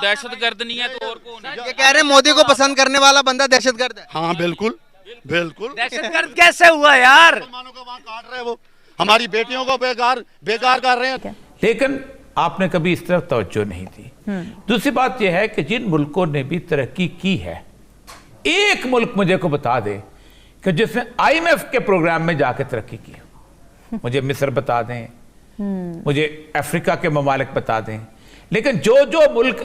दहशतगर्द नहीं है तो और कौन है? ये कह रहे हैं मोदी को पसंद करने वाला बंदा दहशतगर्द है। हाँ बिल्कुल बिल्कुल। दहशतगर्द कैसे हुआ यार? मुसलमानों को वहाँ काट रहे हैं, वो हमारी बेटियों को बेकार बेकार कर रहे हैं। लेकिन आपने कभी इस तरफ तवज्जो नहीं दी। दूसरी बात यह है कि जिन मुल्कों ने भी तरक्की की है, एक मुल्क मुझे को बता दे कि जिसने आईएमएफ के प्रोग्राम में जाकर तरक्की की हो। मुझे मिस्र बता दें, मुझे अफ्रीका के ममालिक बता दें, लेकिन जो जो मुल्क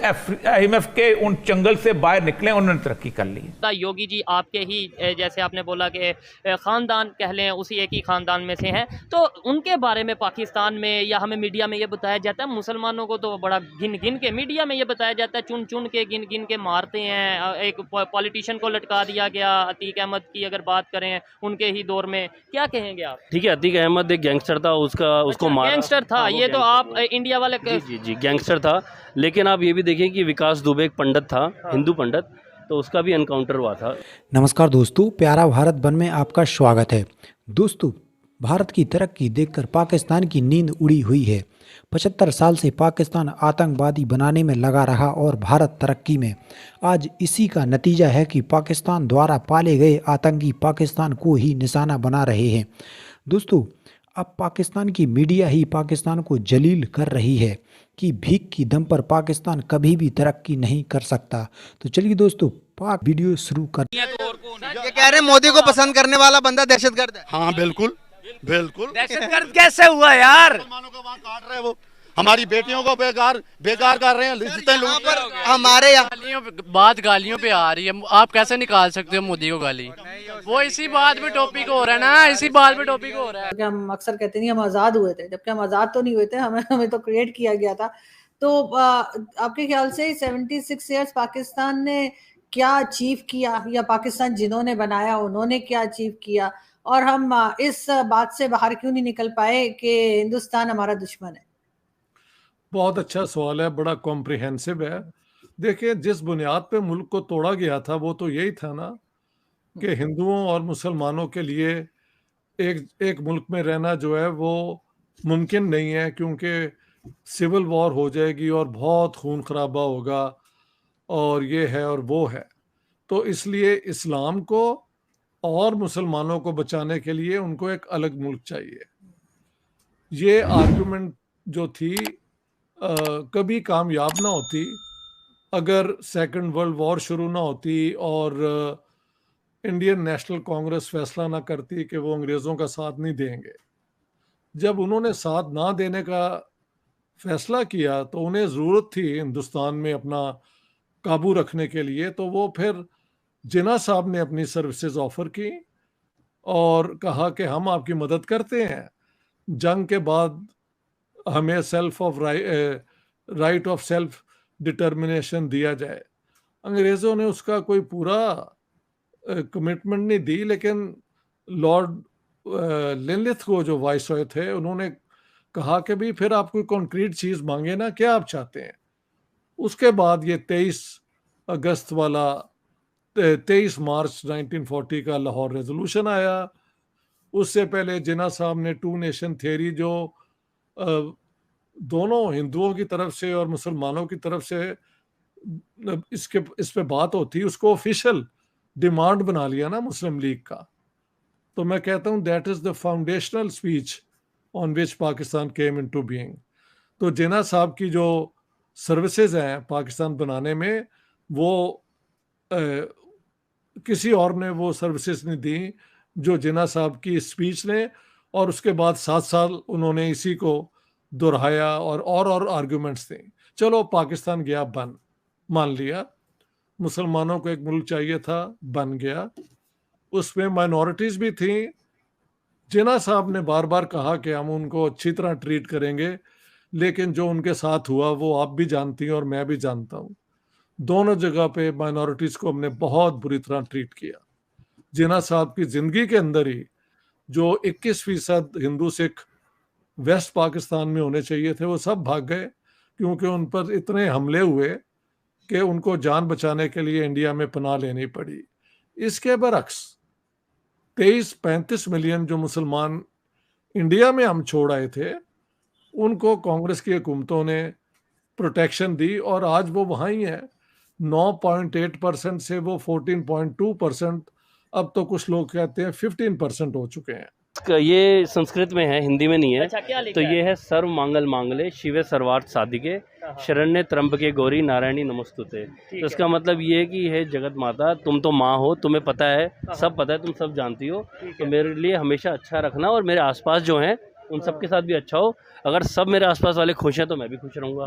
आईएमएफ के उन जंगल से बाहर निकले उन्होंने तरक्की कर ली। योगी जी आपके ही जैसे आपने बोला कि ख़ानदान कह लें, उसी एक ही ख़ानदान में से हैं, तो उनके बारे में पाकिस्तान में या हमें मीडिया में ये बताया जाता है, मुसलमानों को तो बड़ा गिन गिन के मीडिया में ये बताया जाता है, चुन चुन के गिन गिन के मारते हैं। एक पॉलिटिशियन को लटका दिया गया, अतीक अहमद की अगर बात करें उनके ही दौर में, क्या कहेंगे आप? ठीक है, अतीक अहमद एक गैंगस्टर था, उसको मारा। गैंगस्टर था? हाँ, ये तो आप इंडिया वाले जी गैंगस्टर था। लेकिन आप ये भी देखिए कि विकास दुबे एक पंडित था, हिंदू पंडित, तो उसका भी एनकाउंटर हुआ था। नमस्कार दोस्तों, प्यारा भारत वन में आपका स्वागत है। दोस्तों, भारत की तरक्की देखकर पाकिस्तान की नींद उड़ी हुई है। 75 साल से पाकिस्तान आतंकवादी बनाने में लगा रहा और भारत तरक्की में। आज इसी का नतीजा है कि पाकिस्तान द्वारा पाले गए आतंकी पाकिस्तान को ही निशाना बना रहे हैं। दोस्तों, अब पाकिस्तान की मीडिया ही पाकिस्तान को जलील कर रही है कि भीख की दम पर पाकिस्तान कभी भी तरक्की नहीं कर सकता। तो चलिए दोस्तों, पाक वीडियो शुरू कर। तो और कौन है? ये कह रहे हैं मोदी को पसंद करने वाला बंदा दहशतगर्द है। हाँ बिल्कुल बिल्कुल। दहशतगर्द कैसे हुआ यार? मुसलमानों को वहाँ काट रहे हैं, वो हमारी बेटियों को बेकार बेकार कर रहे हैं। जितने लोग पर हमारे यहाँ गालियों पे आ रही है, आप कैसे निकाल सकते हो मोदी को गाली? वो इसी बात पे टॉपिक हो रहा है ना, इसी बात पे टॉपिक हो रहा है। कि हम अक्सर कहते नहीं हम आज़ाद हुए थे, जबकि हम आज़ाद तो नहीं हुए थे, हमें तो क्रिएट किया गया था। तो आपके ख्याल से 76 ईयर्स पाकिस्तान ने क्या अचीव किया, या पाकिस्तान जिन्होंने बनाया उन्होंने क्या अचीव किया, और हम इस बात से बाहर क्यों नहीं निकल पाए कि हिंदुस्तान हमारा दुश्मन है? बहुत अच्छा सवाल है, बड़ा कॉम्प्रिहेंसिव है। देखिए, जिस बुनियाद पे मुल्क को तोड़ा गया था वो तो यही था ना कि हिंदुओं और मुसलमानों के लिए एक मुल्क में रहना जो है वो मुमकिन नहीं है, क्योंकि सिविल वॉर हो जाएगी और बहुत खून खराबा होगा और ये है और वो है। तो इसलिए इस्लाम को और मुसलमानों को बचाने के लिए उनको एक अलग मुल्क चाहिए। ये आर्गुमेंट जो थी कभी कामयाब ना होती अगर सेकंड वर्ल्ड वॉर शुरू ना होती और इंडियन नेशनल कांग्रेस फैसला ना करती कि वो अंग्रेज़ों का साथ नहीं देंगे। जब उन्होंने साथ ना देने का फैसला किया तो उन्हें ज़रूरत थी हिंदुस्तान में अपना काबू रखने के लिए, तो वो फिर जिन्ना साहब ने अपनी सर्विसेज ऑफ़र की और कहा कि हम आपकी मदद करते हैं, जंग के बाद हमें राइट ऑफ सेल्फ डिटर्मिनेशन दिया जाए। अंग्रेज़ों ने उसका कोई पूरा कमिटमेंट नहीं दी, लेकिन लॉर्ड लिनलिथ को जो वाइसरॉय थे उन्होंने कहा कि भाई फिर आप कोई कॉन्क्रीट चीज़ मांगे ना, क्या आप चाहते हैं। उसके बाद ये 23 अगस्त वाला 23 मार्च 1940 का लाहौर रेजोल्यूशन आया। उससे पहले जिन्ना साहब ने टू नेशन थियरी जो दोनों हिंदुओं की तरफ से और मुसलमानों की तरफ से इस पे बात होती, उसको ऑफिशियल डिमांड बना लिया ना मुस्लिम लीग का। तो मैं कहता हूँ that is the foundational speech on which Pakistan came into being. तो जिन्ना साहब की जो सर्विसेज हैं पाकिस्तान बनाने में, वो किसी और ने वो सर्विसेज नहीं दी जो जिन्ना साहब की स्पीच ने, और उसके बाद 7 साल उन्होंने इसी को दोहराया और आर्गुमेंट्स थे। चलो पाकिस्तान गया बन, मान लिया मुसलमानों को एक मुल्क चाहिए था, बन गया। उसमें माइनॉरिटीज़ भी थी। जिन्ना साहब ने बार बार कहा कि हम उनको अच्छी तरह ट्रीट करेंगे, लेकिन जो उनके साथ हुआ वो आप भी जानती हैं और मैं भी जानता हूँ। दोनों जगह पे माइनॉरिटीज़ को हमने बहुत बुरी तरह ट्रीट किया। जिन्ना साहब की ज़िंदगी के अंदर ही जो 21% हिंदू सिख वेस्ट पाकिस्तान में होने चाहिए थे वो सब भाग गए, क्योंकि उन पर इतने हमले हुए कि उनको जान बचाने के लिए इंडिया में पनाह लेनी पड़ी। इसके बरक्स 23-35 मिलियन जो मुसलमान इंडिया में हम छोड़ आए थे, उनको कांग्रेस की हुकूमतों ने प्रोटेक्शन दी और आज वो वहाँ ही है। 9.8% से वो 14.2%, अब तो कुछ लोग कहते हैं 15% हो चुके हैं। ये संस्कृत में है, हिंदी में नहीं है। अच्छा, क्या लिखा तो है? ये है सर्व मांगल मांगले शिवे सर्वार्थ साधिके शरण्य त्र्यंबके गौरी नारायणी नमस्तुते। तो इसका मतलब ये है कि हे जगत माता, तुम तो माँ हो, तुम्हें पता है, सब पता है, तुम सब जानती हो, तो मेरे लिए हमेशा अच्छा रखना और मेरे आसपास जो हैं उन सब के साथ भी अच्छा हो। अगर सब मेरे आसपास वाले खुश हैं तो मैं भी खुश रहूँगा।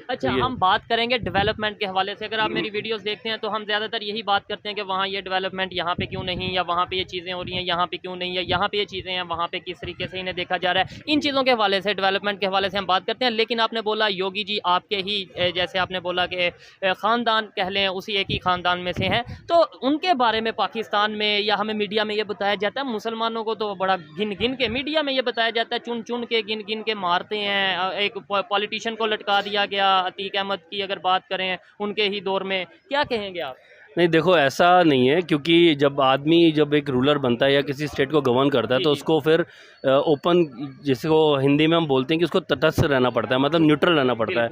अच्छा, हम बात करेंगे डेवलपमेंट के हवाले से। अगर आप मेरी वीडियोस देखते हैं तो हम ज़्यादातर यही बात करते हैं कि वहाँ ये डेवलपमेंट यहाँ पे क्यों नहीं, या वहाँ पे ये चीज़ें हो रही हैं यहाँ पे क्यों नहीं, या यहाँ पे ये चीज़ें हैं वहाँ पे किस तरीके से इन्हें देखा जा रहा है। इन चीज़ों के हवाले से, डेवलपमेंट के हवाले से हम बात करते हैं। लेकिन आपने बोला योगी जी आपके ही, जैसे आपने बोला कि ख़ानदान कह लें, उसी एक ही ख़ानदान में से हैं, तो उनके बारे में पाकिस्तान में या हमें मीडिया में ये बताया जाता है, मुसलमानों को तो बड़ा गिन गिन के मीडिया में ये बताया जाता है, चुन चुन के गिन गिन के मारते हैं। एक पॉलिटिशियन को लटका दिया गया, अतीक अहमद की अगर बात करें उनके ही दौर में, क्या कहेंगे आप? नहीं, देखो ऐसा नहीं है, क्योंकि जब आदमी जब एक रूलर बनता है या किसी स्टेट को गवर्न करता है तो उसको फिर ओपन, जिसको हिंदी में हम बोलते हैं कि उसको तटस्थ रहना पड़ता है, मतलब न्यूट्रल रहना पड़ता है।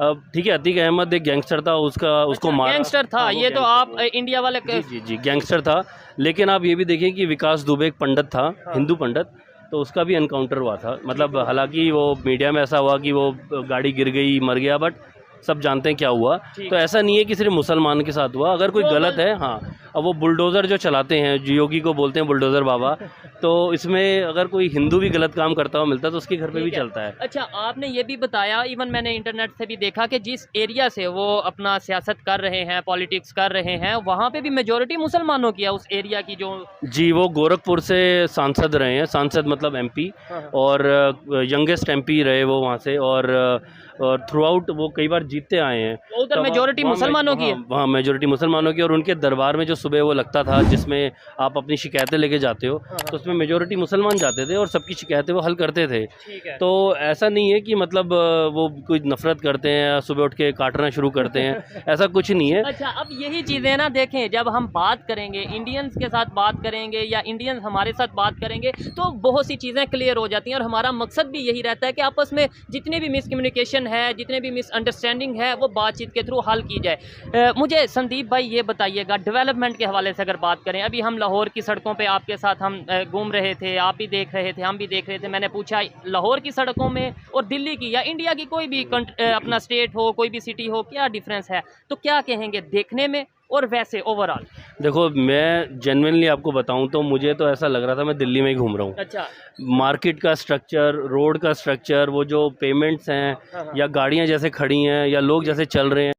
अब ठीक है, अतीक अहमद एक गैंगस्टर था, उसको मारा, गैंगस्टर था, ये तो आप इंडिया वाले जी गैंगस्टर था। लेकिन आप ये भी देखें कि विकास दुबे एक पंडित था, हिंदू पंडित, तो उसका भी एनकाउंटर हुआ था। मतलब हालांकि वो मीडिया में ऐसा हुआ कि वो गाड़ी गिर गई, मर गया, बट सब जानते हैं क्या हुआ। तो ऐसा नहीं है कि सिर्फ मुसलमान के साथ हुआ। अगर कोई गलत है, हाँ, अब वो बुलडोज़र जो चलाते हैं, योगी को बोलते हैं बुलडोज़र बाबा, तो इसमें अगर कोई हिंदू भी गलत काम करता हुआ मिलता है तो उसके घर पे भी चलता है। अच्छा, आपने ये भी बताया, इवन मैंने इंटरनेट से भी देखा कि जिस एरिया से वो अपना सियासत कर रहे हैं, पॉलिटिक्स कर रहे हैं, वहाँ पे भी मेजॉरिटी मुसलमानों की है उस एरिया की जो। जी, वो गोरखपुर से सांसद रहे हैं, सांसद मतलब MP, और यंगेस्ट MP रहे वो वहाँ से, और थ्रू आउट वो कई बार जीतते आए हैं। उधर मेजॉरिटी मुसलमानों की है। वहाँ मेजॉरिटी मुसलमानों की, और उनके दरबार में जो सुबह वो लगता था जिसमें आप अपनी शिकायतें लेके जाते हो, तो उसमें मेजॉरिटी मुसलमान जाते थे और सबकी शिकायतें वो हल करते थे। तो ऐसा नहीं है कि मतलब वो कोई नफरत करते हैं, सुबह उठ के काटना शुरू करते हैं, ऐसा कुछ नहीं है। अच्छा, अब यही चीज़ें ना देखें, जब हम बात करेंगे इंडियंस के साथ बात करेंगे या इंडियंस हमारे साथ बात करेंगे तो बहुत सी चीज़ें क्लियर हो जाती हैं, और हमारा मकसद भी यही रहता है कि आपस में जितनी भी मिसकम्युनिकेशन है, जितने भी मिसअंडरस्टैंडिंग है, वो बातचीत के थ्रू हल की जाए। मुझे संदीप भाई ये बताइएगा, डेवलपमेंट के हवाले से अगर बात करें, अभी हम लाहौर की सड़कों पे आपके साथ हम घूम रहे थे, आप भी देख रहे थे, हम भी देख रहे थे। मैंने पूछा लाहौर की सड़कों में और दिल्ली की या इंडिया की कोई भी अपना स्टेट हो, कोई भी सिटी हो, क्या डिफरेंस है? तो क्या कहेंगे देखने में और वैसे ओवरऑल? देखो, मैं जेन्युइनली आपको बताऊं तो मुझे तो ऐसा लग रहा था मैं दिल्ली में ही घूम रहा हूँ। अच्छा, मार्केट का स्ट्रक्चर, रोड का स्ट्रक्चर, वो जो पेमेंट्स हैं या गाड़ियाँ जैसे खड़ी हैं या लोग जैसे चल रहे हैं,